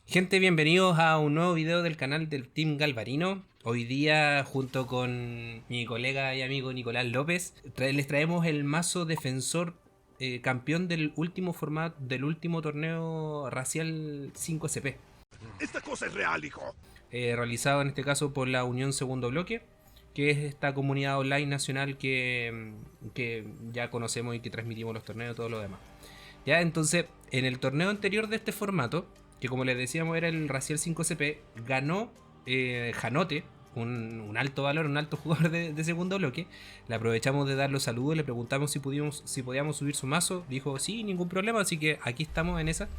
Gente, bienvenidos a un nuevo video del canal del Team Galvarino. Hoy día, junto con mi colega y amigo Nicolás López, les traemos el mazo defensor campeón del último formato, del último torneo racial 5SP. Esta cosa es real, hijo. Realizado en este caso por la Unión Segundo Bloque, que es esta comunidad online nacional que ya conocemos y que transmitimos los torneos y todo lo demás. Ya, entonces, en el torneo anterior de este formato, que como les decíamos era el Racial 5CP, ganó Janote, un alto valor, un alto jugador de segundo bloque. Le aprovechamos de dar los saludos, le preguntamos si podíamos subir su mazo. Dijo, sí, ningún problema, así que aquí estamos en esa.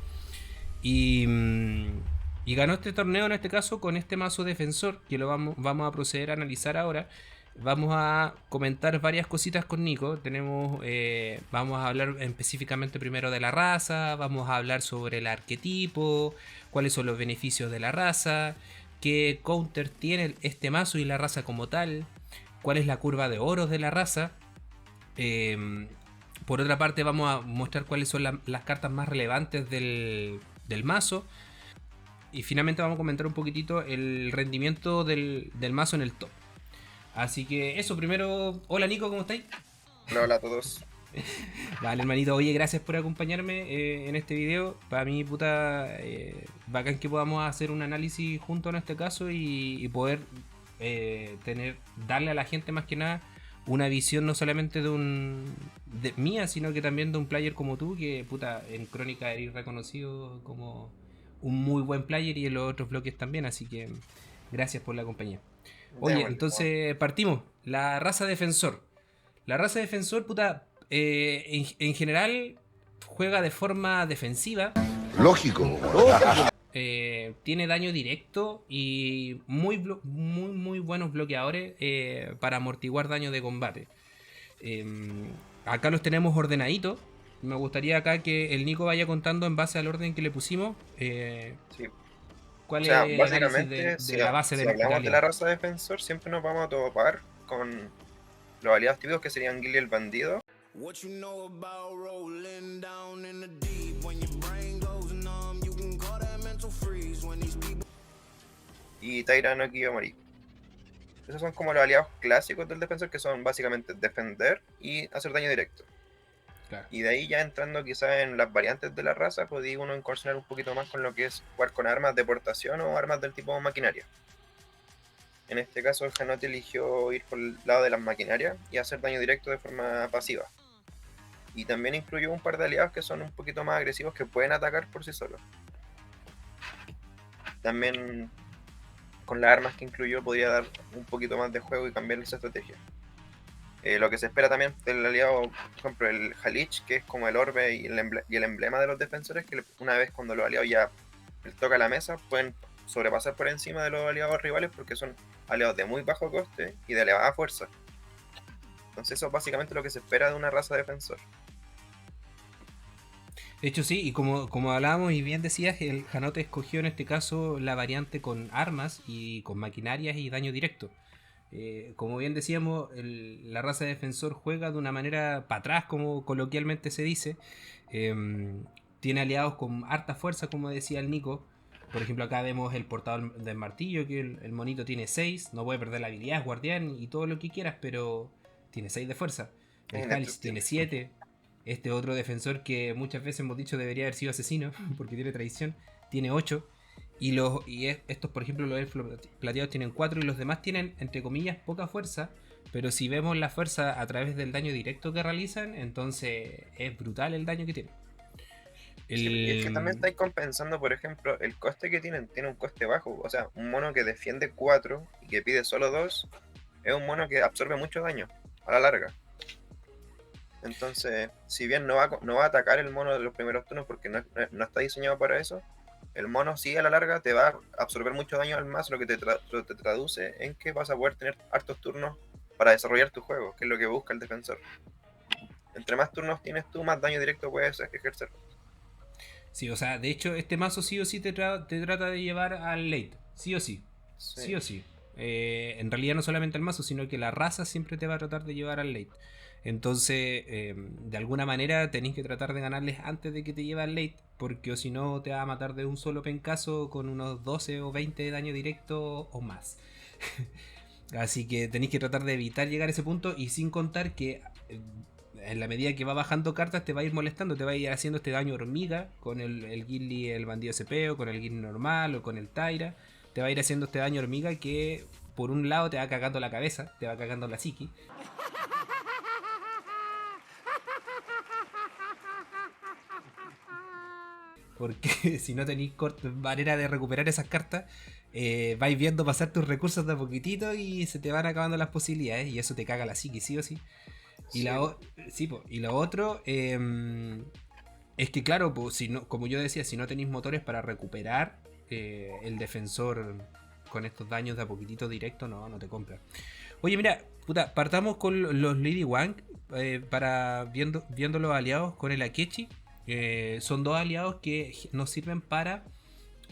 Y ganó este torneo en este caso con este mazo defensor, que lo vamos a proceder a analizar ahora. Vamos a comentar varias cositas con Nico. Vamos a hablar específicamente primero de la raza, vamos a hablar sobre el arquetipo, cuáles son los beneficios de la raza, qué counter tiene este mazo y la raza como tal, cuál es la curva de oros de la raza. Por otra parte vamos a mostrar cuáles son las cartas más relevantes del mazo. Y finalmente vamos a comentar un poquitito el rendimiento del mazo en el top. Así que eso, primero, hola Nico, ¿cómo estáis? Hola a todos. Vale, hermanito, oye, gracias por acompañarme en este video. Para mí, puta, bacán que podamos hacer un análisis junto en este caso y poder darle a la gente más que nada una visión no solamente de mía, sino que también de un player como tú, que puta, en Crónica eres reconocido como un muy buen player y en los otros bloques también, así que gracias por la compañía. Oye, entonces partimos. La raza defensor. La raza defensor, puta, en general juega de forma defensiva. Lógico. Tiene daño directo y muy buenos bloqueadores para amortiguar daño de combate. Acá los tenemos ordenaditos. Me gustaría acá que el Nico vaya contando en base al orden que le pusimos. Sí. ¿Cuál O sea, es el análisis básicamente, de la base si de hablamos de la raza defensor, siempre nos vamos a topar con los aliados típicos que serían Gilly el bandido. Y Taira no Kiyomori. Esos son como los aliados clásicos del defensor, que son básicamente defender y hacer daño directo. Claro. Y de ahí ya entrando quizás en las variantes de la raza, podría uno incursionar un poquito más con lo que es jugar con armas de portación o armas del tipo maquinaria. En este caso el Janote eligió ir por el lado de las maquinarias y hacer daño directo de forma pasiva. Y también incluyó un par de aliados que son un poquito más agresivos, que pueden atacar por sí solos. También con las armas que incluyó podría dar un poquito más de juego y cambiar esa estrategia. Lo que se espera también del aliado, por ejemplo, el Halich, que es como el orbe y el emblema de los defensores, que una vez cuando los aliados ya les toca la mesa, pueden sobrepasar por encima de los aliados rivales porque son aliados de muy bajo coste y de elevada fuerza. Entonces eso es básicamente lo que se espera de una raza defensor. De hecho sí, y como hablábamos y bien decías, el Janote escogió en este caso la variante con armas y con maquinarias y daño directo. Como bien decíamos, la raza defensor juega de una manera para atrás, como coloquialmente se dice. Tiene aliados con harta fuerza, como decía el Nico. Por ejemplo, acá vemos el portador del martillo, que el monito tiene 6, no puede perder la habilidad, es guardián y todo lo que quieras, pero tiene 6 de fuerza. El Halich tiene 7. Este otro defensor que muchas veces hemos dicho debería haber sido asesino, porque tiene traición, tiene 8. Estos, por ejemplo, los elfos plateados tienen 4 y los demás tienen, entre comillas, poca fuerza. Pero si vemos la fuerza a través del daño directo que realizan, entonces es brutal el daño que tienen. Sí, y es que también estáis compensando, por ejemplo, el coste que tienen. Tiene un coste bajo. O sea, un mono que defiende 4 y que pide solo 2 es un mono que absorbe mucho daño a la larga. Entonces, si bien no va a atacar el mono de los primeros turnos porque no está diseñado para eso, el mono sí a la larga te va a absorber mucho daño al mazo, lo que te traduce en que vas a poder tener hartos turnos para desarrollar tu juego, que es lo que busca el defensor. Entre más turnos tienes tú, más daño directo puedes ejercer. Sí, o sea, de hecho este mazo sí o sí te trata de llevar al late, sí o sí, sí o sí. En realidad no solamente el mazo, sino que la raza siempre te va a tratar de llevar al late. Entonces, de alguna manera tenéis que tratar de ganarles antes de que te lleve al late, porque o si no te va a matar de un solo pencazo con unos 12 o 20 de daño directo o más. Así que tenéis que tratar de evitar llegar a ese punto, y sin contar que en la medida que va bajando cartas te va a ir molestando, te va a ir haciendo este daño hormiga con el Gilly, el bandido SP, o con el Gilly normal, o con el Tyra. Te va a ir haciendo este daño hormiga que por un lado te va cagando la cabeza, te va cagando la psiqui. Porque si no tenéis manera de recuperar esas cartas, vais viendo pasar tus recursos de a poquitito y se te van acabando las posibilidades. Y eso te caga la psiqui, sí o sí. Y, Sí, sí, po. Y lo otro es que, claro, po, si no, como yo decía, si no tenéis motores para recuperar, el defensor con estos daños de a poquitito directo no te compra. Oye, mira, puta, partamos con los Lady Wang, para viendo los aliados con el Akechi. Son dos aliados que nos sirven para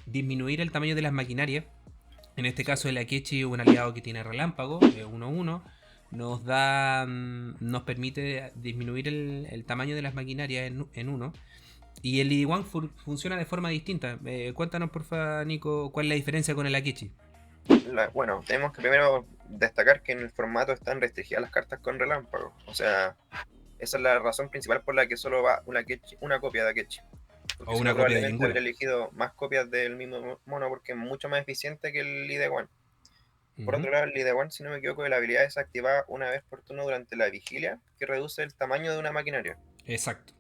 disminuir el tamaño de las maquinarias. En este caso el Akechi es un aliado que tiene relámpago, 1-1. Nos permite disminuir el tamaño de las maquinarias en uno. Y el Lady Wang funciona de forma distinta. Cuéntanos porfa, Nico, cuál es la diferencia con el Akechi. Bueno, tenemos que primero destacar que en el formato están restringidas las cartas con relámpago. O sea, esa es la razón principal por la que solo va una copia de Akechi. Porque O si no, una copia de probablemente ninguna. habría elegido más copias del mismo mono porque es mucho más eficiente que el Lide One. Por Ujú. otro lado, el Lide One, si no me equivoco, la habilidad es activada una vez por turno durante la vigilia, que reduce el tamaño de una maquinaria. Exacto.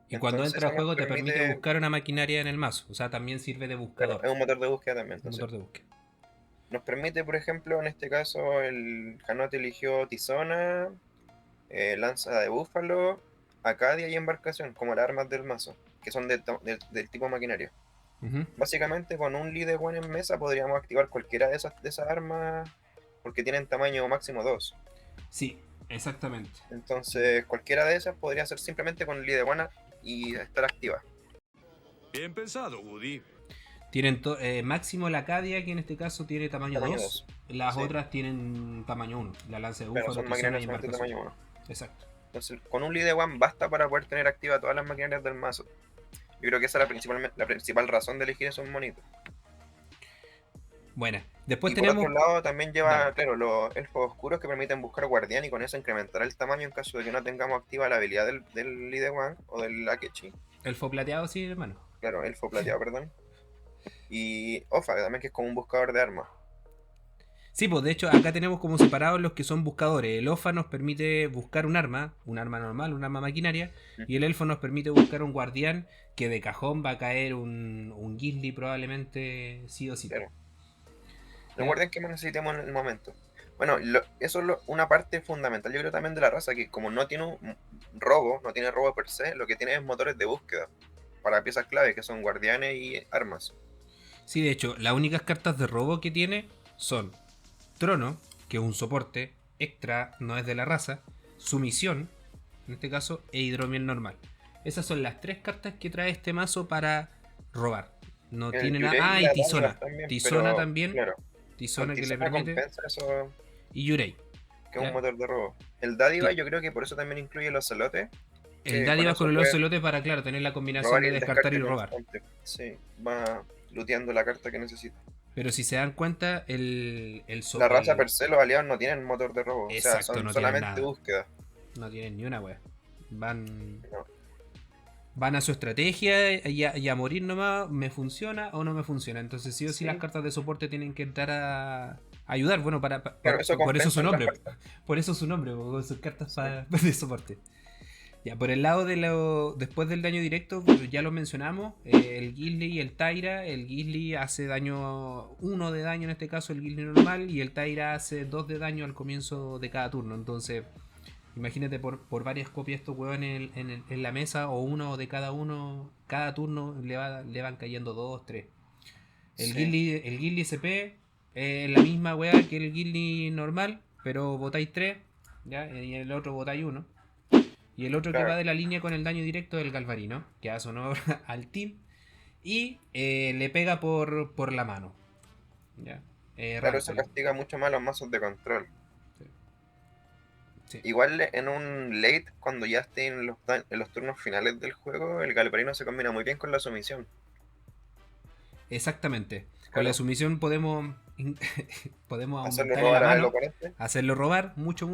Y cuando Entonces, entra eso al nos juego te permite permite, buscar una maquinaria en el mazo. O sea, también sirve de claro, buscador. es un motor de búsqueda también. Un Entonces, motor de búsqueda. nos permite, por ejemplo, en este caso, el Janote eligió Tizona, Lanza de Búfalo, Acadia y Embarcación, como las armas del mazo, que son del tipo maquinaria. Ujú. Básicamente, con un Leader One en mesa podríamos activar cualquiera de esas armas porque tienen tamaño máximo 2. Sí, exactamente. Entonces, cualquiera de esas podría ser simplemente con Leader One y estar activa. Bien pensado, Woody. Tienen máximo la Acadia, que en este caso tiene tamaño Tamaño 2. 2. Las Sí, otras tienen tamaño 1. La lanza de claro, búfalo, son tizona y maquinarias solamente embarcación. tamaño 1. Exacto. Entonces, con un Leader One basta para poder tener activa todas las maquinarias del mazo. Yo creo que esa es la principal razón de elegir esos monitos. Buena. Después Y por otro tenemos. lado, también Dale. lleva, claro, los elfos oscuros que permiten buscar guardián y con eso incrementar el tamaño en caso de que no tengamos activa la habilidad del Leader One o del Akechi. Elfo plateado, sí, hermano. Claro, elfo plateado, perdón. Y Ofa, también que es como un buscador de armas. Sí, pues de hecho acá tenemos como separados los que son buscadores. El OFA nos permite buscar un arma normal, un arma maquinaria. Y el elfo nos permite buscar un guardián, que de cajón va a caer un Gilly probablemente sí o sí. Claro, el ¿Ya? guardián que más necesitemos en el momento. Bueno, eso es una parte fundamental, yo creo también de la raza, que como no tiene un robo, no tiene robo per se, lo que tiene es motores de búsqueda para piezas clave, que son guardianes y armas. Sí, de hecho, las únicas cartas de robo que tiene son Trono, que es un soporte extra, no es de la raza, Sumisión, en este caso, e Hidromiel normal. Esas son las tres cartas que trae este mazo para robar. No El tiene nada. Yurei y Ah, y la Dánivas Tizona. también, Tizona pero también. claro, con Tizona que le Tizona permite. compensa eso, Y Yurei. que es un ¿Ya? motor de robo. El Dádiva Ti- yo creo que por eso también incluye los celotes, El que con Dádiva con eso el puede ocelote para, claro, tener la combinación robar y de el descartar y descarte robar. constante. Sí, va looteando la carta que necesita. Pero si se dan cuenta, La raza per se, los aliados no tienen motor de robo, o sea, Exacto, son no tienen solamente nada. búsqueda. No tienen ni una wea. Van No, van a su estrategia y a morir nomás, me funciona o no me funciona. Entonces sí o sí las sí, cartas de soporte tienen que entrar a ayudar. Bueno, claro, eso por eso su compensa en las nombre. cartas. Por eso su nombre, con sus cartas Sí. de soporte. Ya, por el lado después del daño directo, ya lo mencionamos, el Gilly y el Tyra. El Gilly hace daño 1 de daño en este caso, el Gilly normal, y el Tyra hace 2 de daño al comienzo de cada turno. Entonces, imagínate por varias copias estos huevones en la mesa, o uno de cada uno, cada turno le van cayendo 2, 3. Sí, El Gilly SP es la misma wea que el Gilly normal, pero botáis 3, ¿ya? Y el otro botáis 1. Y el otro que va claro. de la línea con el daño directo es el Galvarino, que hace honor al team. Y le pega por la mano. ¿Ya? Claro, eso Rancor. castiga mucho más los mazos de control. Sí. Igual en un late, cuando ya esté en los turnos finales del juego, el Galvarino se combina muy bien con la sumisión. Exactamente. Con la Claro, sumisión podemos, podemos hacerlo aumentarle la robar al mano, oponente. hacerlo robar mucho,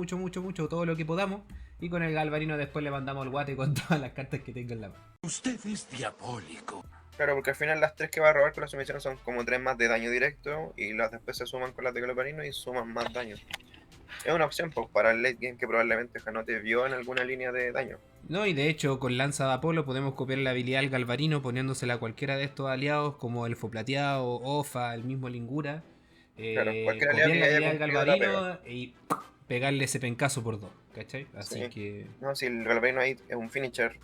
todo lo que podamos. Y con el Galvarino después le mandamos el guate con todas las cartas que tenga en la mano. Usted es diabólico. Claro, porque al final las 3 que va a robar con la sumisión son como 3 más de daño directo y las después se suman con las de Galvarino y suman más daño. Es una opción pues, para el late game que probablemente Janote vio en alguna línea de daño. No, y de hecho, con Lanza de Apolo podemos copiar la habilidad del Galvarino poniéndosela a cualquiera de estos aliados, como el Foplateado, Ofa, el mismo Lingura. Claro, cualquier aliado Copiar que la haya habilidad del cumplido la pega. Galvarino y pegarle ese pencazo por dos, ¿cachai? Sí. Así que. No, si el Galvarino ahí es un finisher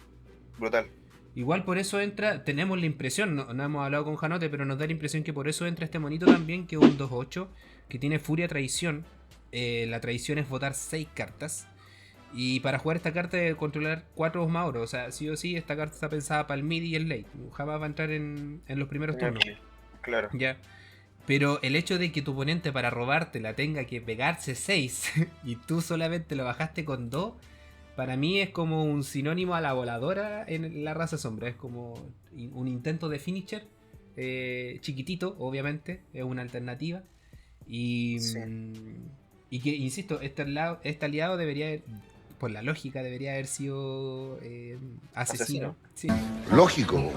brutal. Igual por eso entra, tenemos la impresión, no hemos hablado con Janote, pero nos da la impresión que por eso entra este monito también, que es un 2-8, que tiene Furia Traición. La traición es votar 6 cartas. Y para jugar esta carta debe controlar 4 Osmauros. O sea, sí o sí, esta carta está pensada para el mid y el late. Jamás va a entrar en los primeros turnos. Claro. Ya. Pero el hecho de que tu oponente para robártela tenga que pegarse 6 y tú solamente lo bajaste con 2, para mí es como un sinónimo a la voladora en la raza sombra. Es como un intento de finisher. Chiquitito, obviamente. Es una alternativa. Y, Sí. y que, insisto, este aliado debería, por la lógica, debería haber sido asesino. Sí. Lógico.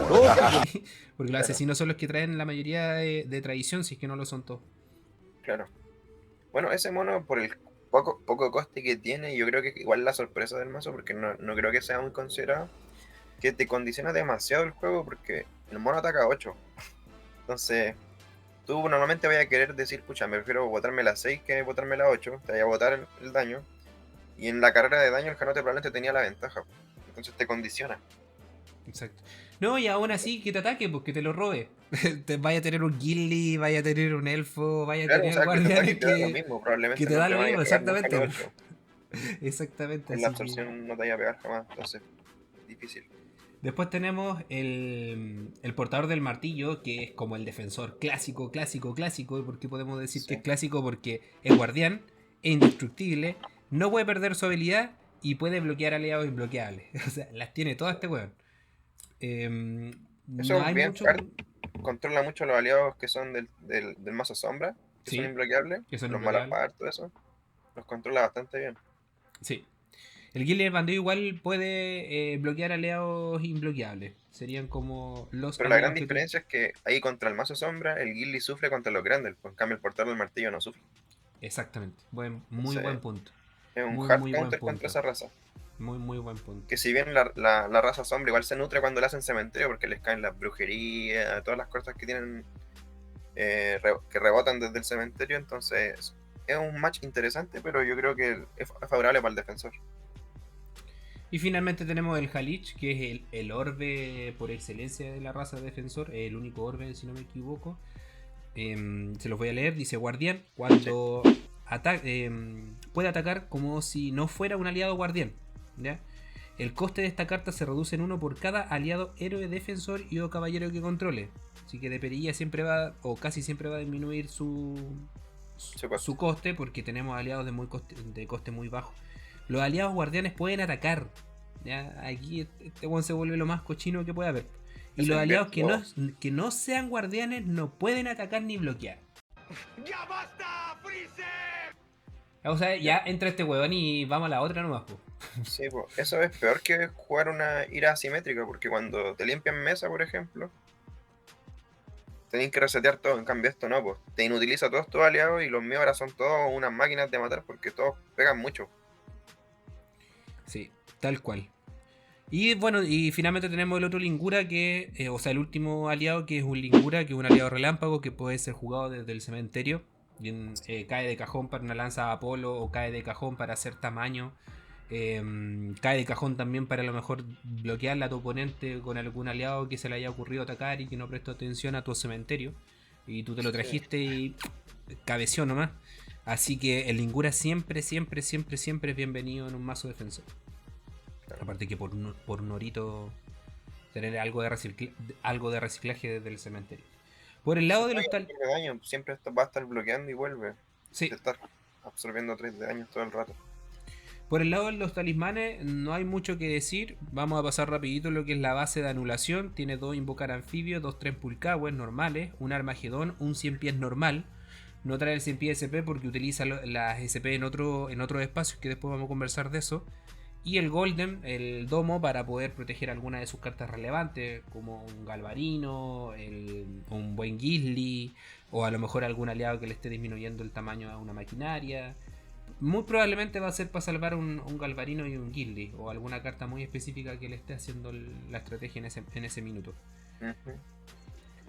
Porque los asesinos son los que traen la mayoría de tradición, si es que no lo son todos. Claro. Bueno, ese mono, por el poco coste que tiene, yo creo que igual la sorpresa del mazo, porque no creo que sea muy considerado, que te condiciona demasiado el juego, porque el mono ataca 8. Entonces, tú normalmente vas a querer decir, pucha, me prefiero botarme la 6 que botarme la 8, te vaya a botar el daño, y en la carrera de daño el Janote probablemente tenía la ventaja. Entonces te condiciona. Exacto. No, y aún así que te ataque, pues que te lo robe. Vaya a tener un Gilly, vaya a tener un elfo, vaya a Claro, o tener sea, que te ataque y guardianes te da lo que mismo, que probablemente te no da te lo vaya a mismo, pegar nunca exactamente. los 8. Exactamente, Con la así que. absorción no te vaya a pegar jamás, entonces, difícil. Después tenemos el portador del martillo, que es como el defensor clásico. ¿Y por qué podemos decir que Sí. es clásico? Porque es guardián, es indestructible, no puede perder su habilidad y puede bloquear aliados imbloqueables. O sea, las tiene todas este weón. No Eso hay bien, mucho. controla mucho los aliados que son del mazo sombra, que son Sí, imbloqueables, que son los imbloqueables. Malapar, todo eso, los controla bastante bien. Sí. El Guilherme Bandido igual puede bloquear aliados imbloqueables. Serían como los Pero la gran aliados que tú. diferencia es que ahí contra el mazo sombra, el Gilly sufre contra los grandes, pues en cambio el portador del martillo no sufre. Exactamente. Muy buen Entonces, punto. es un hard Muy buen counter contra punto. esa raza. Muy buen punto. Que si bien la raza sombra igual se nutre cuando le hacen cementerio, porque les caen las brujerías, todas las cosas que tienen que rebotan desde el cementerio, entonces es un match interesante, pero yo creo que es favorable para el defensor. Y finalmente tenemos el Halich, que es el orbe por excelencia de la raza de defensor. El único orbe, si no me equivoco. Se los voy a leer. Dice guardián. Cuando puede atacar como si no fuera un aliado guardián. ¿Ya? El coste de esta carta se reduce en 1 por cada aliado héroe defensor y o caballero que controle. Así que de perilla siempre va, o casi siempre va a disminuir su coste, porque tenemos aliados de coste muy bajo. Los aliados guardianes pueden atacar. ¿Ya? Aquí este one se vuelve lo más cochino que puede haber. Y los aliados que no sean guardianes no pueden atacar ni bloquear. ¡Ya basta, Freezer! O sea, ya entra este huevón y vamos a la otra nomás, po. Sí, pues, eso es peor que jugar una ira asimétrica, porque cuando te limpian mesa, por ejemplo, tenés que resetear todo. En cambio, esto no, pues te inutiliza a todos tus aliados y los míos ahora son todos unas máquinas de matar porque todos pegan mucho. Sí, tal cual. Y bueno, y finalmente tenemos el otro Lingura que, o sea, el último aliado que es un Lingura, que es un aliado relámpago que puede ser jugado desde el cementerio. Cae de cajón para una lanza de Apolo o cae de cajón para hacer tamaño. Cae de cajón también para a lo mejor bloquearle a tu oponente con algún aliado que se le haya ocurrido atacar y que no prestó atención a tu cementerio. Y tú te lo trajiste y cabeció nomás. Así que el Lingura siempre es bienvenido en un mazo defensor. Aparte que por Norito tener algo de reciclaje desde el cementerio. Por el lado de los tal. De daño, siempre esto va a estar bloqueando y vuelve. Sí. De estar absorbiendo 3 de daño todo el rato. Por el lado de los talismanes no hay mucho que decir. Vamos a pasar rapidito lo que es la base de anulación. Tiene 2 invocar anfibios, 2 Trempulcahue normales, un Armagedón, un 100 pies normal. No trae el 100 pies SP porque utiliza las SP en otros espacios, que después vamos a conversar de eso. Y el Golden, el domo, para poder proteger alguna de sus cartas relevantes, como un Galvarino, un buen Gizly, o a lo mejor algún aliado que le esté disminuyendo el tamaño a una maquinaria. Muy probablemente va a ser para salvar un Galvarino y un Gizly, o alguna carta muy específica que le esté haciendo la estrategia en ese minuto. Ujú.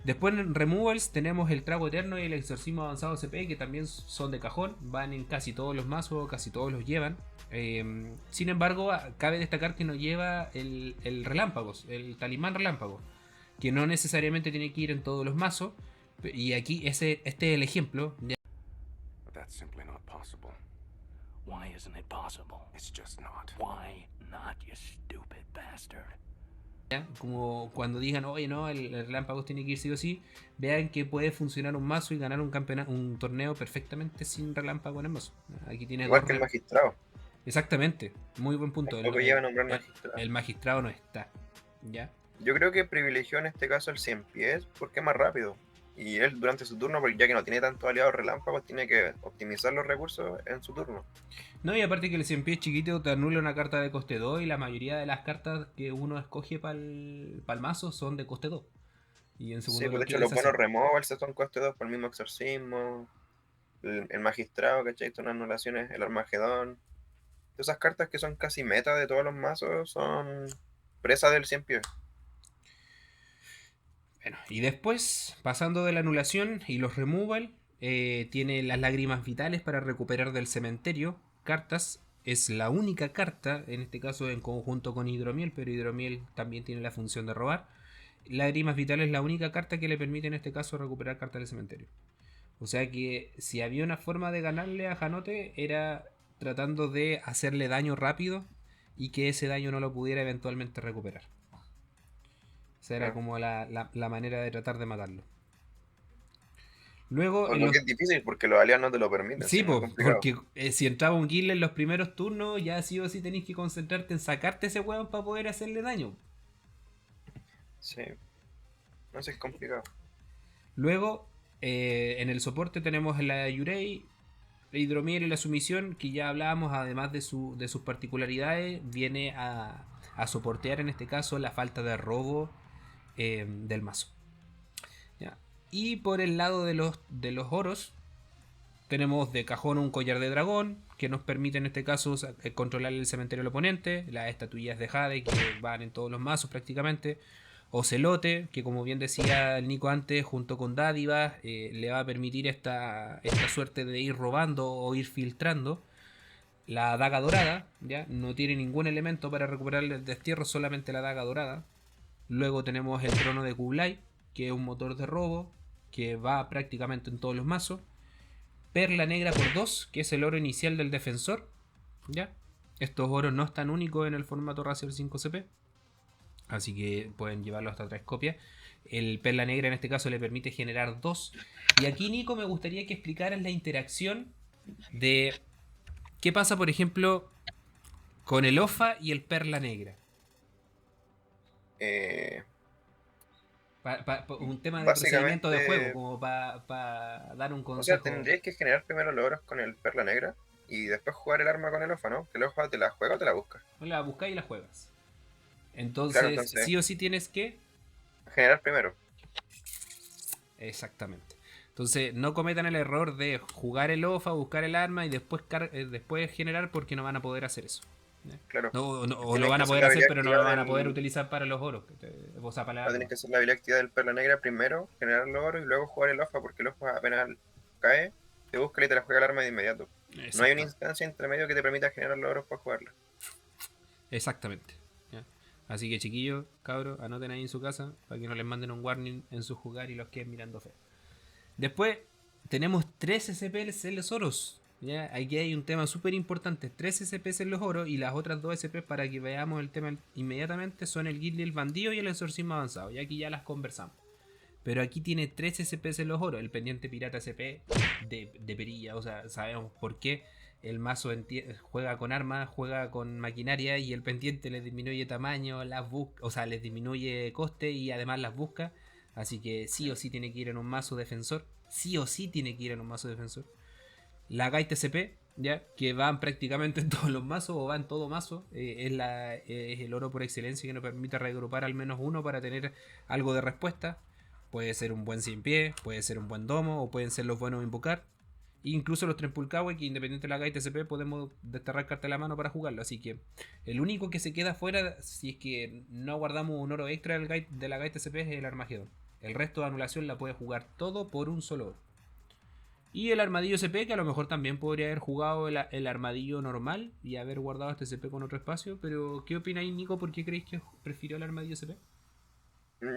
Después en Removals tenemos el Trago Eterno y el Exorcismo Avanzado CP, que también son de cajón, van en casi todos los mazos, casi todos los llevan. Sin embargo, cabe destacar que no lleva el Relámpagos, el Talismán Relámpago, que no necesariamente tiene que ir en todos los mazos. Y aquí este es el ejemplo. That's simply not possible. Why isn't it possible? It's just not. Why not, you stupid bastard? Como cuando digan, oye, no, el Relámpagos tiene que ir sí o sí, vean que puede funcionar un mazo y ganar un torneo perfectamente sin Relámpago en el mazo. Aquí tiene Igual dos que el magistrado. Exactamente, muy buen punto. Tampoco lleva a nombrar magistrado. El magistrado no está, ¿ya? Yo creo que privilegió en este caso el 100 pies porque es más rápido. Y él durante su turno, porque ya que no tiene tantos aliados relámpagos, tiene que optimizar los recursos en su turno. No, y aparte que el 100 pies chiquito te anula una carta de coste 2 y la mayoría de las cartas que uno escoge para el mazo son de coste 2. Y en segundo Sí, pues de hecho los buenos removals son coste 2 por el mismo exorcismo. El magistrado, ¿cachai? Son anulaciones, el Armagedón. Esas cartas que son casi meta de todos los mazos son presa del 100 pies. Bueno, y después, pasando de la anulación y los removal, tiene las lágrimas vitales para recuperar del cementerio cartas. Es la única carta, en este caso en conjunto con Hidromiel, pero Hidromiel también tiene la función de robar. Lágrimas vitales es la única carta que le permite en este caso recuperar cartas del cementerio. O sea que si había una forma de ganarle a Janote era tratando de hacerle daño rápido y que ese daño no lo pudiera eventualmente recuperar. Esa era como la manera de tratar de matarlo. Luego. Lo que es difícil porque los aliados no te lo permiten. Sí, porque si entraba un kill en los primeros turnos, ya sí o sí tenéis que concentrarte en sacarte ese hueón para poder hacerle daño. Sí. No sé, es complicado. Luego, en el soporte tenemos la Yurei, la Hidromiel y la Sumisión, que ya hablábamos, además de sus particularidades, viene a soportear en este caso la falta de robo del mazo. ¿Ya? Y por el lado de los oros, tenemos de cajón un collar de dragón, que nos permite en este caso controlar el cementerio del oponente, las estatuillas de Jade, que van en todos los mazos prácticamente. Ocelote, que como bien decía el Nico antes, junto con Dádivas, le va a permitir esta suerte de ir robando o ir filtrando. La daga dorada, ya no tiene ningún elemento para recuperar el destierro, solamente la daga dorada. Luego tenemos el trono de Kublai, que es un motor de robo, que va prácticamente en todos los mazos. Perla negra por 2, que es el oro inicial del defensor. ¿Ya? Estos oros no están únicos en el formato Razer 5CP. Así que pueden llevarlo hasta 3 copias. El perla negra en este caso le permite generar 2. Y aquí, Nico, me gustaría que explicaras la interacción de qué pasa, por ejemplo, con el OFA y el perla negra. Un tema de procedimiento de juego, como para dar un consejo. O sea, tendrías que generar primero los oros con el perla negra y después jugar el arma con el OFA, ¿no? Que el OFA te la juega o te la busca. La buscas y la juegas. Entonces, sí o sí tienes que generar primero. Exactamente. Entonces, no cometan el error de jugar el OFA, buscar el arma y después generar, porque no van a poder hacer eso. Claro. O lo van a poder hacer, pero no lo van a poder utilizar para los oros. O sea, para tienes que hacer la habilidad activa del perla negra primero, generar los oros y luego jugar el OFA, porque el OFA apenas cae, te busca y te la juega el arma de inmediato. No hay una instancia entre medio que te permita generar los oros para jugarla. Exactamente. ¿Ya? Así que, chiquillos, cabros, anoten ahí en su casa para que no les manden un warning en su jugar y los queden mirando feo. Después tenemos 3 SPs en los oros. ¿Ya? Aquí hay un tema súper importante. 3 SPs en los oros y las otras 2 SPs, para que veamos el tema inmediatamente, son el Gizly, el bandido y el exorcismo avanzado. Y aquí ya las conversamos. Pero aquí tiene 3 SPs en los oros. El pendiente pirata SP de perilla. O sea, sabemos por qué. el mazo juega con armas, juega con maquinaria y el pendiente les disminuye tamaño, o sea, les disminuye coste y además las busca. Así que sí o sí tiene que ir en un mazo defensor. Sí o sí tiene que ir en un mazo defensor. La Guy TCP, ya, que van prácticamente en todos los mazos o va en todo mazo, es el oro por excelencia que nos permite reagrupar al menos uno para tener algo de respuesta. Puede ser un buen 100 pie, puede ser un buen domo o pueden ser los buenos invocar. Incluso los Trempulcahue, que independiente de la Guy TCP, podemos desterrar carta de la mano para jugarlo. Así que el único que se queda fuera, si es que no guardamos un oro extra de la Guy TCP, es el Armagedón. El resto de anulación la puede jugar todo por un solo oro. Y el armadillo CP, que a lo mejor también podría haber jugado el armadillo normal y haber guardado este CP con otro espacio. Pero, ¿qué opináis, Nico? ¿Por qué creéis que prefirió el armadillo CP?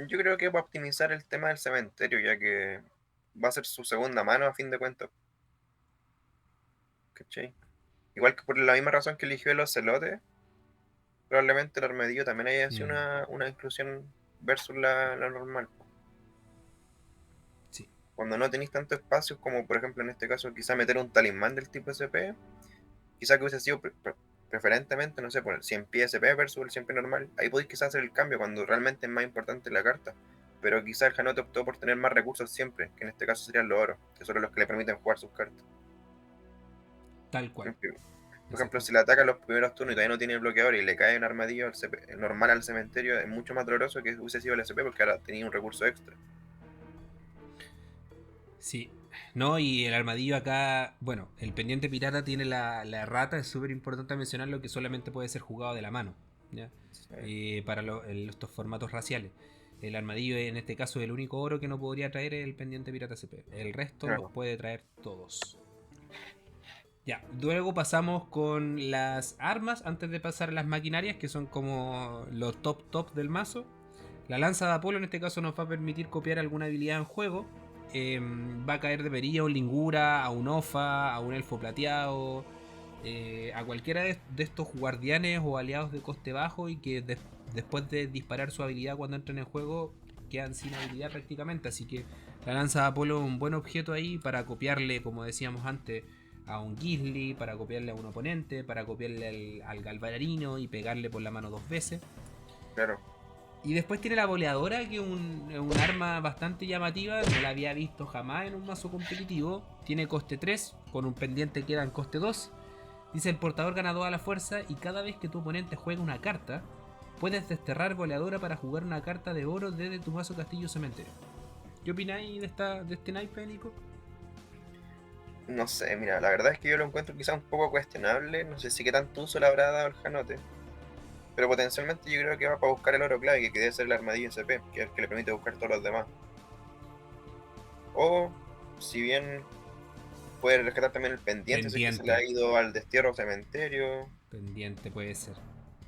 Yo creo que va a optimizar el tema del cementerio, ya que va a ser su segunda mano a fin de cuentas. ¿Cachai? Igual que por la misma razón que eligió el ocelote, probablemente el armadillo también haya sido una inclusión versus la normal. Sí. Cuando no tenéis tanto espacio, como por ejemplo en este caso, quizá meter un talismán del tipo SP, quizá que hubiese sido preferentemente, no sé, por el 100 pie SP versus el 100 pie normal. Ahí podéis quizás hacer el cambio cuando realmente es más importante la carta. Pero quizá el Janote optó por tener más recursos siempre, que en este caso serían los oros, que son los que le permiten jugar sus cartas. Tal cual. Por ejemplo, si le ataca los primeros turnos y todavía no tiene bloqueador y le cae un armadillo normal al cementerio, es mucho más doloroso que hubiese sido el SP porque ahora tenía un recurso extra. Sí. No, y el armadillo acá, bueno, el pendiente pirata tiene la rata, es súper importante mencionarlo, que solamente puede ser jugado de la mano, ¿ya? Para estos formatos raciales. El armadillo en este caso es el único oro que no podría traer el pendiente pirata CP. El resto los puede traer todos. Ya, luego pasamos con las armas antes de pasar a las maquinarias, que son como los top del mazo. La lanza de Apolo en este caso nos va a permitir copiar alguna habilidad en juego. Va a caer de perilla a un lingura, a un ofa, a un elfo plateado, a cualquiera de estos guardianes o aliados de coste bajo y que después de disparar su habilidad cuando entran en juego quedan sin habilidad prácticamente. Así que la lanza de Apolo es un buen objeto ahí para copiarle, como decíamos antes, a un Gisli, para copiarle a un oponente, para copiarle al Galvarino y pegarle por la mano 2 veces. Claro. Y después tiene la boleadora, que es un arma bastante llamativa. No la había visto jamás en un mazo competitivo. Tiene coste 3, con un pendiente queda en coste 2. Dice: el portador gana 2 a la fuerza y cada vez que tu oponente juega una carta, puedes desterrar boleadora para jugar una carta de oro desde tu mazo castillo cementerio. ¿Qué opináis de este naipe, Nico? No sé, mira, la verdad es que yo lo encuentro quizás un poco cuestionable. No sé si qué tanto uso le habrá dado el Janote. Pero potencialmente yo creo que va para buscar el oro clave, que debe ser el armadillo SP, que es el que le permite buscar todos los demás. O, si bien puede rescatar también el pendiente, si es que se le ha ido al destierro o cementerio. Pendiente puede ser.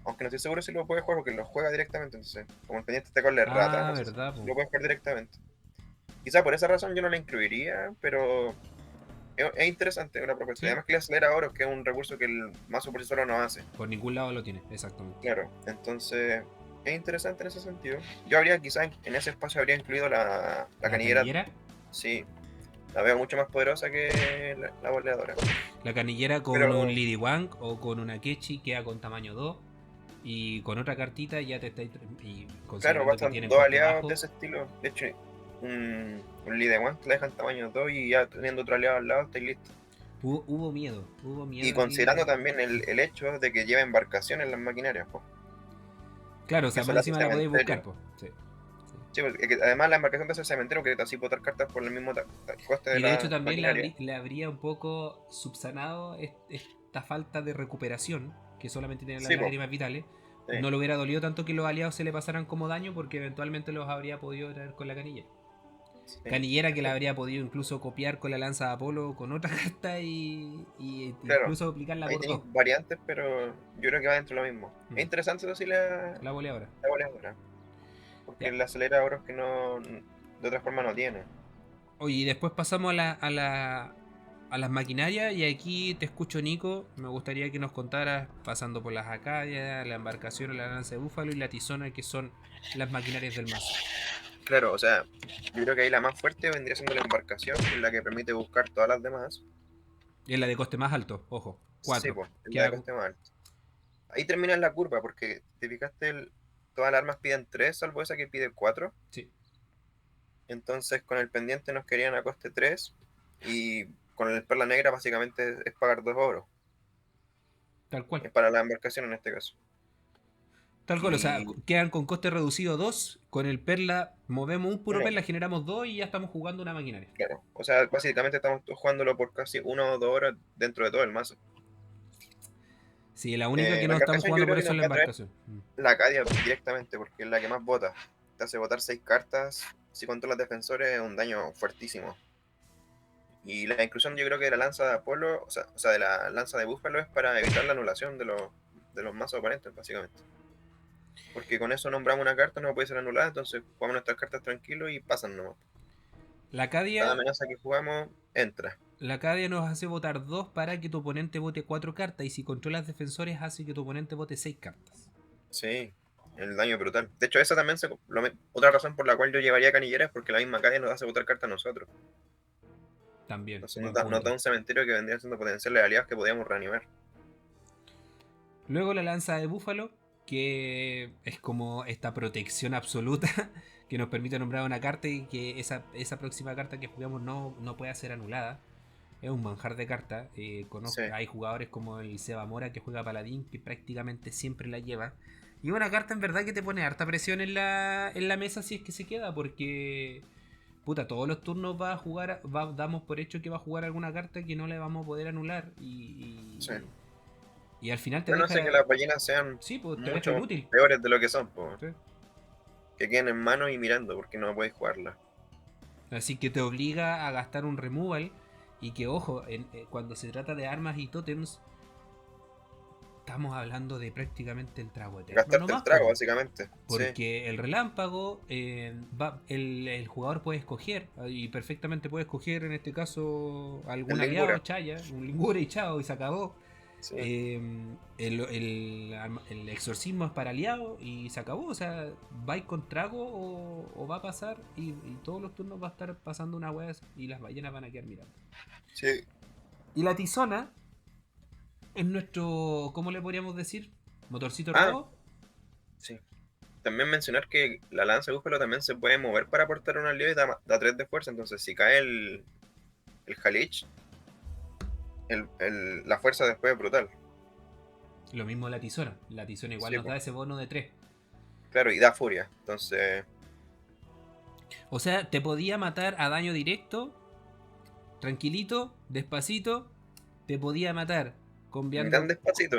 Aunque no estoy seguro si lo puede jugar porque lo juega directamente, entonces, como el pendiente está con la errata, no verdad, sé si lo puede jugar directamente. Quizá por esa razón yo no la incluiría, pero es interesante, una propuesta. ¿Sí? Además que le acelera oro, que es un recurso que el mazo por sí solo no hace. Por ningún lado lo tiene, exactamente. Claro, entonces es interesante en ese sentido. Yo habría quizás en ese espacio habría incluido la canillera. ¿Canillera? Sí, la veo mucho más poderosa que la boleadora. La canillera con un Lidiwang o con una Kechi queda con tamaño 2 y con otra cartita ya te está... Claro, bastan dos aliados bajo de ese estilo. De hecho, un Lidiwang te la dejan tamaño 2 y ya teniendo otro aliado al lado estáis listo. Hubo miedo. Y considerando también el hecho de que lleva embarcación en las maquinarias, po. Claro, o sea, por encima la podéis buscar, po. Sí. Sí, porque además la embarcación te hace el cementerio que así botar cartas por el mismo coste de la. Y de hecho también le habría un poco subsanado esta falta de recuperación que solamente tiene las lágrimas vitales. Sí. No le hubiera dolido tanto que los aliados se le pasaran como daño porque eventualmente los habría podido traer con la canilla. Sí, canillera que la habría podido incluso copiar con la lanza de Apolo con otra carta y claro, incluso aplicarla por dos variantes, pero yo creo que va dentro de lo mismo. Es interesante eso sí la boleadora. La boleadora. Porque le acelera oros que no de otra forma no tiene. Oye, y después pasamos a las maquinarias y aquí te escucho, Nico. Me gustaría que nos contaras, pasando por las Acadias, la embarcación, la lanza de búfalo y la tizona, que son las maquinarias del mazo. Claro, o sea, yo creo que ahí la más fuerte vendría siendo la embarcación, que es la que permite buscar todas las demás. Es la de coste más alto, ojo. Sí, 4. pues, es la de Queda, coste más alto. Ahí termina la curva, porque te fijaste, todas las armas piden 3, salvo esa que pide 4. sí, Entonces con el pendiente nos querían a coste 3 y con el perla negra básicamente es pagar 2 oro. tal cual. Es para la embarcación en este caso. Tal cual, o sea, Y quedan con coste reducido 2. Con el perla movemos un puro uno, perla, generamos 2 y ya estamos jugando una maquinaria. claro. O sea, básicamente estamos jugándolo por casi 1 o 2 horas dentro de todo el mazo. Sí, la única que La no estamos embarcación yo jugando creo por que eso es nos la va a traer embarcación. la Acadia directamente, porque es la que más vota. Te hace votar 6 cartas. Si controlas defensores es un daño fuertísimo. Y la inclusión yo creo que de la lanza de Apolo, o sea, de la lanza de Búfalo es para evitar la anulación de los mazos oponentes, básicamente. Porque con eso nombramos una carta, no puede ser anulada, entonces jugamos nuestras cartas tranquilos y pasan nomás. La Cada Cadia, amenaza que jugamos entra. la Cadia nos hace votar 2 para que tu oponente vote 4 cartas. Y si controlas defensores, hace que tu oponente vote 6 cartas. Sí, el daño es brutal. De hecho, esa también otra razón por la cual yo llevaría canillera es porque la misma Acadia nos hace votar cartas a nosotros. También, Entonces buen nos da punto. un cementerio que vendría siendo potenciales aliados que podíamos reanimar. Luego la lanza de Búfalo, que es como esta protección absoluta que nos permite nombrar una carta y que esa próxima carta que jugamos no pueda ser anulada. Es un manjar de carta. Sí, Hay jugadores como el Seba Mora que juega Paladín que prácticamente siempre la lleva. Y una carta en verdad que te pone harta presión en la mesa si es que se queda, porque puta, todos los turnos va a jugar, damos por hecho que va a jugar alguna carta que no le vamos a poder anular. sí. Y al final te Pero no sé que deja. las ballenas sean Sí, pues te deja mucho inútil. peores de lo que son, po. ¿Sí? Que queden en mano y mirando, porque no podéis jugarla. Así que te obliga a gastar un removal. Y que ojo, cuando se trata de armas y tótems, estamos hablando de prácticamente el trago eterno Gastarte el nomás, trago, po. básicamente. Sí, Porque el relámpago, el jugador puede escoger, y perfectamente puede escoger en este caso el algún aliado, Lingura. Chaya, un Lingura y chao, y se acabó. Sí, Eh, el exorcismo es para aliado y se acabó. O sea, vais con trago o va a pasar y todos los turnos va a estar pasando una wea y las ballenas van a quedar mirando. sí. Y la tizona es nuestro, ¿cómo le podríamos decir? Motorcito Ah, rabo. sí. También mencionar que la lanza de búfalo también se puede mover para aportar un aliado y da 3 de fuerza. Entonces, si cae el Halich, la fuerza después es brutal. Lo mismo la tizona. La tizona igual Sí, nos pues. da ese bono de 3. Claro, y da furia. Entonces, O sea, te podía matar a daño directo, tranquilito, despacito. Te podía matar ni tan combiando. despacito.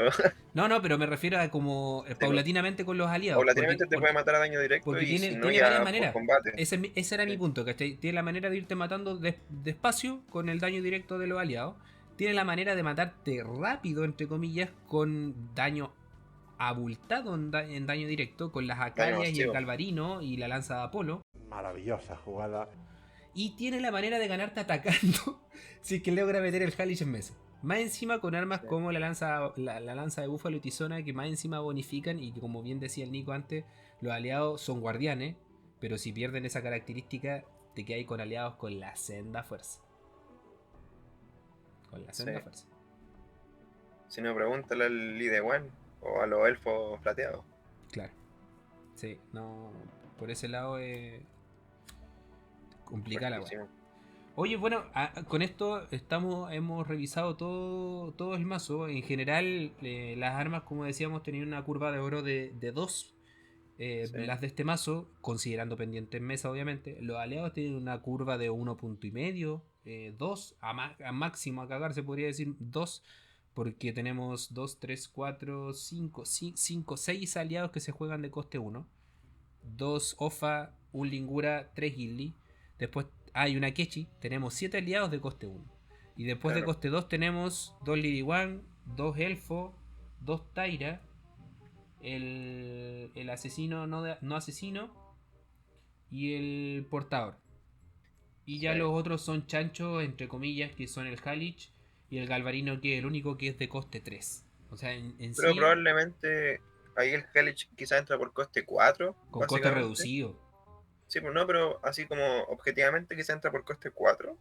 No, pero me refiero a como Sí, pues. paulatinamente con los aliados. Paulatinamente te puede matar a daño directo Porque y tiene, si no tiene varias ya por maneras. combate. Ese era mi Sí, punto, ¿cachai? Tiene la manera de irte matando despacio con el daño directo de los aliados. Tiene la manera de matarte rápido, entre comillas, con daño abultado en daño directo, con las daño Acarias y el masivo. Galvarino y la lanza de Apolo. Maravillosa jugada. Y tiene la manera de ganarte atacando si es que logra meter el Halish en mesa. Más encima con armas Sí. como la lanza de Búfalo y Tizona, que más encima bonifican y que, como bien decía el Nico antes, los aliados son guardianes, pero si pierden esa característica te quedas con aliados con la senda fuerza. Con la senda Sí. fuerza. Si no, pregúntale al Lide One o a los elfos plateados. Claro. Sí, no. Por ese lado es complicada la weá. Fuertísimo. Oye, bueno, con esto hemos revisado todo el mazo. En general, las armas, como decíamos, tenían una curva de oro de 2. Sí. Las de este mazo, considerando pendiente en mesa, obviamente. Los aliados tienen una curva de 1,5, 2, a máximo a cagar se podría decir 2. Porque tenemos 2, 3, 4, 5, 6 aliados que se juegan de coste 1. 2 Ofa, un Lingura, 3 Gilly. Después hay una Kechi. Tenemos 7 aliados de coste 1. Y después de Claro. coste 2 tenemos 2 Liriwan, 2 Elfo, 2 Taira, el asesino no asesino y el portador. Y ya Sí. los otros son chanchos, entre comillas, que son el Halich y el Galvarino, que es el único que es de coste 3. O sea, en Pero sí, probablemente ahí el Hellich quizás entra por coste 4, con coste básicamente. reducido. Sí, pues no, pero así como objetivamente quizás entra por coste 4.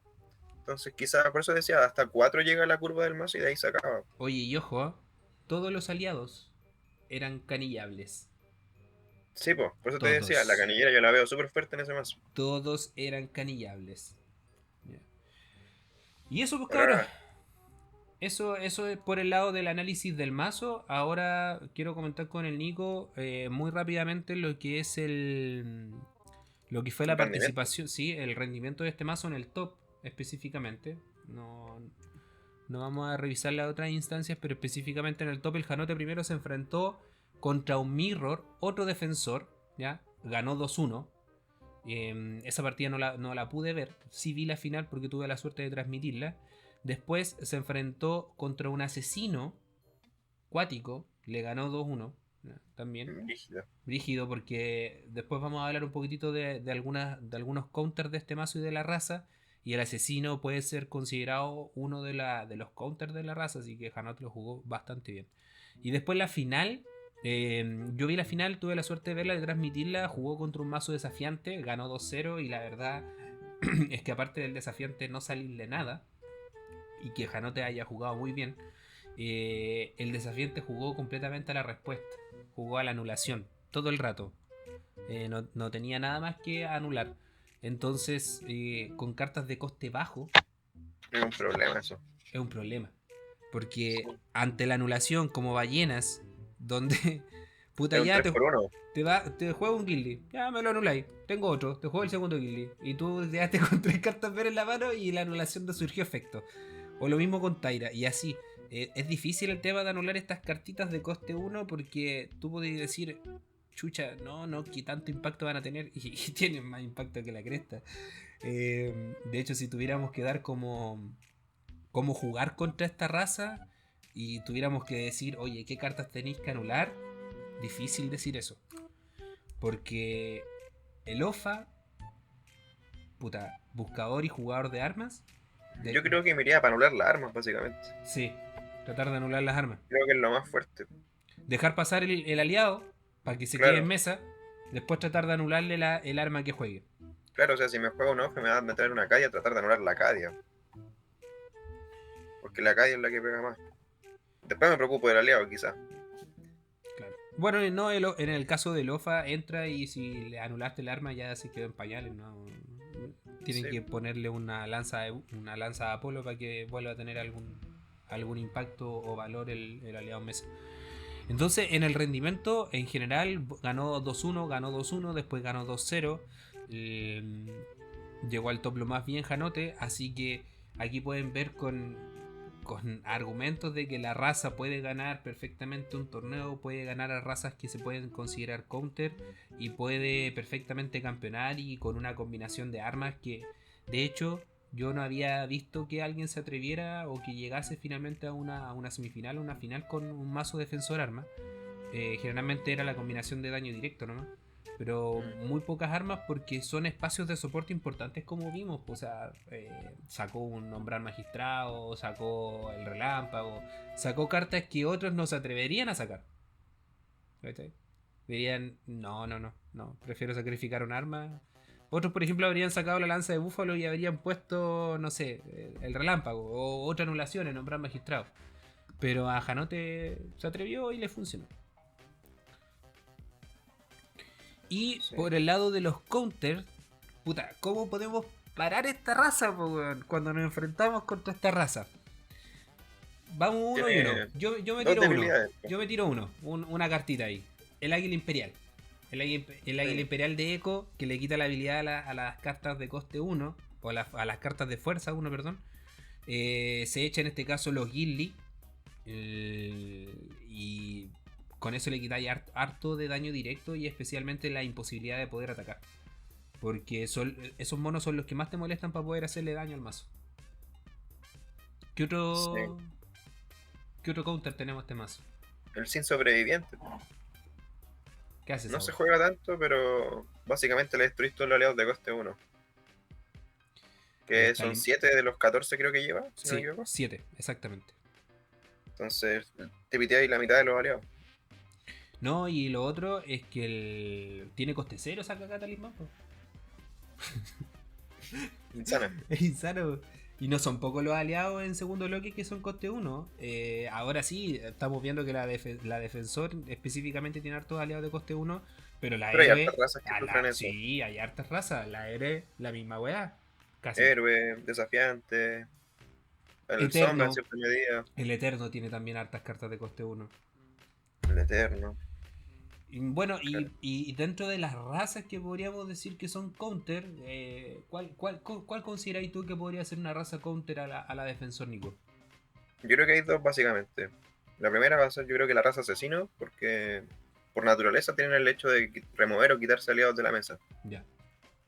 Entonces quizás, por eso decía, hasta 4 llega la curva del mazo y de ahí se acaba. Oye, y ojo, ¿ah? Todos los aliados eran canillables. Sí, pues, por eso te decía, la Todos. canillera yo la veo súper fuerte en ese mazo. Todos eran canillables. Ya. Y eso, pues cabros. Ahora, Eso es por el lado del análisis del mazo. Ahora quiero comentar con el Nico muy rápidamente lo que es lo que fue el la rendimiento. participación, sí, el rendimiento de este mazo en el top específicamente. No, no vamos a revisar las otras instancias, pero específicamente en el top el Janote primero se enfrentó contra un Mirror, otro defensor, ¿ya? Ganó 2-1. Esa partida no la pude ver, sí vi la final porque tuve la suerte de transmitirla. Después se enfrentó contra un asesino cuático, le ganó 2-1 también. Rígido. Brígido porque después vamos a hablar un poquitito de algunos counters de este mazo y de la raza. Y el asesino puede ser considerado uno de los counters de la raza, así que Hanot lo jugó bastante bien. Y después la final, yo vi la final, tuve la suerte de verla, de transmitirla, jugó contra un mazo desafiante, ganó 2-0 y la verdad es que aparte del desafiante no salirle nada y que Janote haya jugado muy bien, el desafiante jugó completamente a la respuesta, jugó a la anulación todo el rato. No tenía nada más que anular. Entonces, con cartas de coste bajo, Es un problema eso. es un problema. Porque ante la anulación, como ballenas, donde puta Es un ya 3x1. te juego un guildy, ya me lo anuláis, tengo otro, te juego el segundo guildy. Y tú te quedaste con 3 cartas verdes en la mano y la anulación no surgió efecto. O lo mismo con Tyra, y así. Es difícil el tema de anular estas cartitas de coste 1 porque tú podés decir, chucha, no, que tanto impacto van a tener y tienen más impacto que la cresta. De hecho, si tuviéramos que dar como jugar contra esta raza y tuviéramos que decir, oye, ¿qué cartas tenéis que anular? Difícil decir eso. Porque el OFA, puta, buscador y jugador de armas. Yo creo que me iría para anular las armas, básicamente. Sí, tratar de anular las armas. Creo que es lo más fuerte. Dejar pasar el aliado para que se quede Claro. en mesa. Después tratar de anularle el arma que juegue. Claro, o sea, si me juego un ojo me va a meter en una Cadia, tratar de anular la Cadia. Porque la Cadia es la que pega más. Después me preocupo del aliado, quizás. Claro. Bueno, no, en el caso del OFA entra y si le anulaste el arma ya se quedó en pañales. No, tienen Sí. que ponerle una lanza de Apolo para que vuelva a tener algún impacto o valor el aliado en mesa. Entonces, en el rendimiento, en general, ganó 2-1, después ganó 2-0. Llegó al top lo más bien Janote, así que aquí pueden ver con argumentos de que la raza puede ganar perfectamente un torneo, puede ganar a razas que se pueden considerar counter y puede perfectamente campeonar y con una combinación de armas que, de hecho, yo no había visto que alguien se atreviera o que llegase finalmente a una semifinal o una final con un mazo defensor arma. Generalmente era la combinación de daño directo, ¿no? Pero muy pocas armas porque son espacios de soporte importantes como vimos. O sea, sacó un nombrar magistrado, sacó el relámpago, sacó cartas que otros no se atreverían a sacar. ¿Cachai? Dirían, no, prefiero sacrificar un arma. Otros, por ejemplo, habrían sacado la lanza de búfalo y habrían puesto, no sé, el relámpago o otra anulación en nombrar magistrado. Pero a Janote se atrevió y le funcionó. Y Sí. por el lado de los counters, puta, ¿cómo podemos parar esta raza cuando nos enfrentamos contra esta raza? Vamos uno y Tiene uno. Yo me dos tiro uno. debilidades. Yo me tiro uno. Una cartita ahí. El águila imperial. El águila imperial de Eco que le quita la habilidad a las cartas de coste 1. O a las cartas de fuerza 1, perdón. Se echa en este caso los Gilly. Y con eso le quitáis harto de daño directo y especialmente la imposibilidad de poder atacar. Porque esos monos son los que más te molestan para poder hacerle daño al mazo. ¿Qué otro counter tenemos este mazo? El sin sobreviviente. ¿Qué haces? No se juega tanto, pero básicamente le destruís todos los aliados de coste 1. Que son 7 de los 14 creo que lleva, si no me Sí, equivoco. 7, exactamente. Entonces te piteáis la mitad de los aliados. No, y lo otro es que tiene coste 0 saca acá talismán. Insana. Es insano. Y no son pocos los aliados en segundo bloque que son coste 1. Ahora sí, estamos viendo que la defensor específicamente tiene hartos aliados de coste 1. Pero la Pero hay héroe. hartas razas que sufren eso. Sí, hay hartas razas. La héroe, la misma weá. Casi. Héroe, desafiante, el Eterno. sombra en cierta medida, El Eterno tiene también hartas cartas de coste 1. el eterno. Y bueno, Claro. y dentro de las razas que podríamos decir que son counter, ¿cuál consideráis tú que podría ser una raza counter a la defensor, Nico? Yo creo que hay dos básicamente. La primera va a ser yo creo que la raza asesino, porque por naturaleza tienen el hecho de remover o quitarse aliados de la mesa. Ya.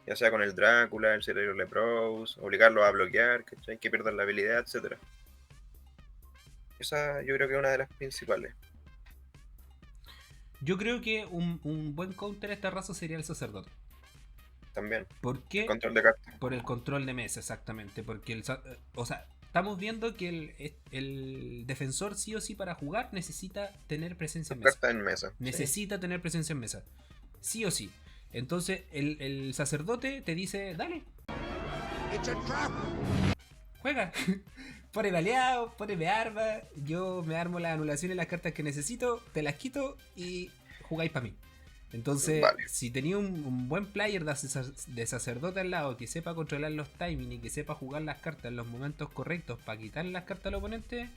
Ya sea con el Drácula, el Cerebro Leprous, obligarlos a bloquear, ¿cachai? Que pierdan la habilidad, etcétera. Esa yo creo que es una de las principales. Yo creo que un buen counter a esta raza sería el sacerdote. También. ¿Por qué? Control de cartas. Por el control de mesa, exactamente. Porque o sea, estamos viendo que el defensor sí o sí para jugar necesita tener presencia en mesa. Cartas en mesa. Necesita tener presencia en mesa. Sí o sí. Entonces el sacerdote te dice, dale. Juega. Poneme aliado, poneme arma. Yo me armo las anulaciones y las cartas que necesito, te las quito y jugáis para mí. Entonces, Vale. si tenía un buen player de sacerdote al lado que sepa controlar los timings y que sepa jugar las cartas en los momentos correctos para quitar las cartas al oponente,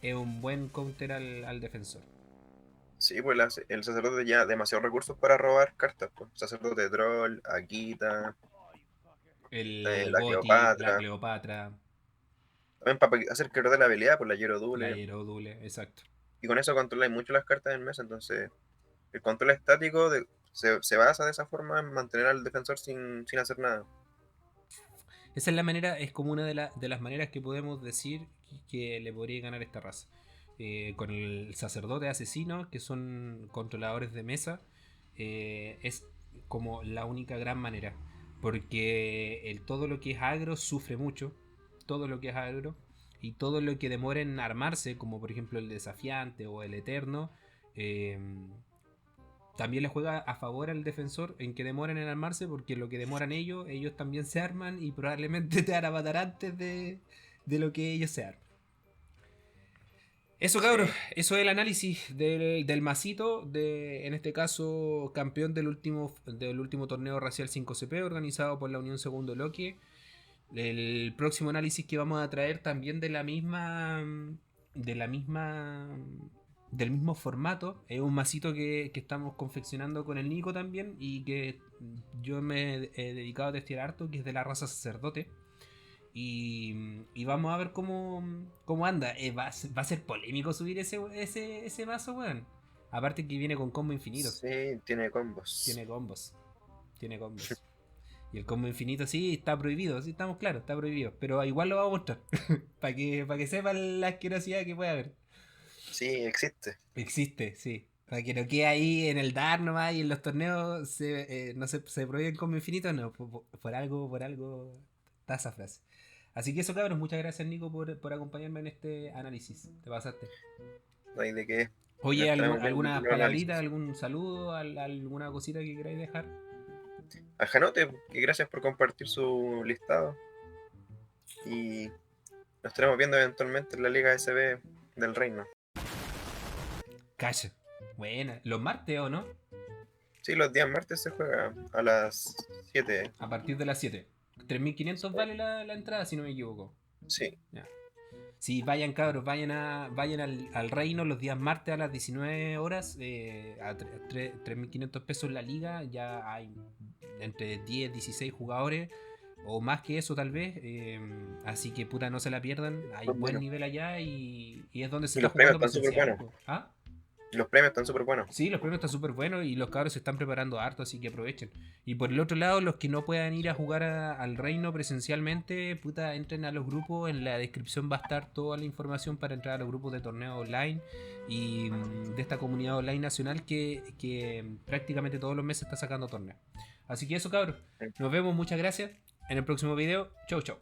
es un buen counter al defensor. Sí, pues el sacerdote ya demasiados recursos para robar cartas. Pues. Sacerdote troll, Akita, la Goti, Cleopatra. la Cleopatra, También para hacer que pierda la habilidad, pues la la Hierodule. Hierodule, exacto. Y con eso controláis mucho las cartas en mesa. Entonces, el control estático se basa de esa forma en mantener al defensor sin hacer nada. Esa es la manera, es como una de las maneras que podemos decir que le podría ganar esta raza. Con el sacerdote asesino, que son controladores de mesa, es como la única gran manera. Porque todo lo que es agro sufre mucho. Todo lo que es agro. Y todo lo que demora en armarse, como por ejemplo el desafiante o el eterno, también le juega a favor al defensor en que demoran en armarse, porque lo que demoran ellos también se arman y probablemente te van a matar antes de lo que ellos se arman. Eso, cabros, eso es el análisis del masito, en este caso campeón del último torneo racial 5CP organizado por la Unión Segundo Bloque. El próximo análisis que vamos a traer también del mismo formato, es un masito que estamos confeccionando con el Nico también y que yo me he dedicado a testear harto, que es de la raza sacerdote. Y vamos a ver cómo anda. Va a ser polémico subir ese mazo, weón. Aparte que viene con combo infinito. Sí, tiene combos. Tiene combos. Y el combo infinito sí está prohibido, sí estamos claros, está prohibido. Pero igual lo vamos a mostrar. para que sepan la asquerosidad que puede haber. Sí, existe. Existe, sí. Para que no quede ahí en el DAR nomás y en los torneos se prohíbe el combo infinito, no. Por algo está esa frase. Así que eso, cabros, muchas gracias, Nico, por acompañarme en este análisis. Te pasaste. No hay de qué. Oye, Ya estaremos ¿alguna viendo el palabrita, análisis. algún saludo, alguna cosita que queráis dejar? Al Janote, que gracias por compartir su listado. Y nos estaremos viendo eventualmente en la Liga SB del Reino. Calla. Buena. ¿Los martes o no? Sí, los días martes se juega a las 7. A partir de las 7. 3.500 vale la entrada, si no me equivoco. Sí, Sí, vayan, cabros, vayan al reino los días martes a las 19 horas. A 3.500 pesos la liga. Ya hay entre 10, 16 jugadores. O más que eso, tal vez. Así que, puta, no se la pierdan. Hay Pues buen mira. nivel allá y es donde se Y está los premios jugando están súper presencial. buenos. ¿Ah? los premios están súper buenos. Sí, los premios están súper buenos y los cabros se están preparando harto, así que aprovechen. Y por el otro lado, los que no puedan ir a jugar al reino presencialmente, puta, entren a los grupos. En la descripción va a estar toda la información para entrar a los grupos de torneo online y de esta comunidad online nacional que prácticamente todos los meses está sacando torneos. Así que eso, cabros. Nos vemos, muchas gracias. En el próximo video. Chau, chau.